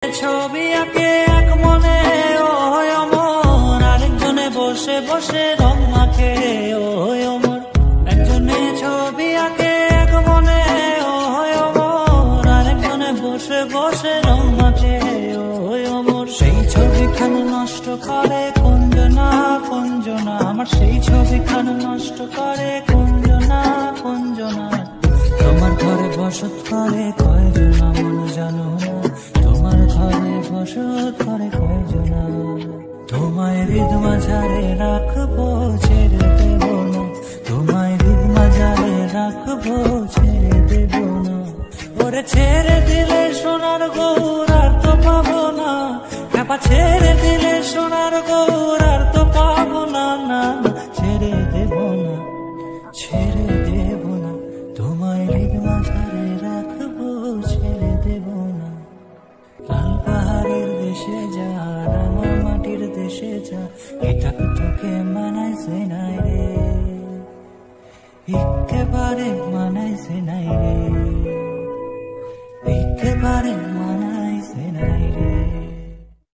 ছবি আঁকে এক মনে ও অমর, আরেকজনে বসে বসে রং মাখে ও অমর। একজনে ছবি আঁকে এক মনে ও অমর, আরেকজনে বসে বসে রং মাখে ও অমর। সেই ছবিখান নষ্ট করে কুঞ্জনা কুঞ্জনা, আমার সেই ছবিখান নষ্ট করে কুঞ্জনা কুঞ্জনা। তোমার ঘরে বসত করে কয়জনা মন জানো না, তোমার ঘরে বসত করে কয়জনা। তোমায় হৃদ মাঝারে রাখবো ছেড়ে দেব না, তোমায় হৃদ মাঝারে রাখবো ছেড়ে দেব না। ওরে ছেড়ে দিলে সোনার গৌর আর তো পাবো না, খ্যাপা ছেড়ে দিলে সোনার গৌর আর তো পাবো না। না ছেড়ে দেব না, ছেড়ে দেব না, তোমায় হৃদ মাঝারে রাখবো ছেড়ে দেব না। লাল পাহাড়ের দেশে যা, রাঙা মাটির দেশে যা, এটা তোকে মানাইছে নাই রে, একেবারে মানাইছে নাই রে, একেবারে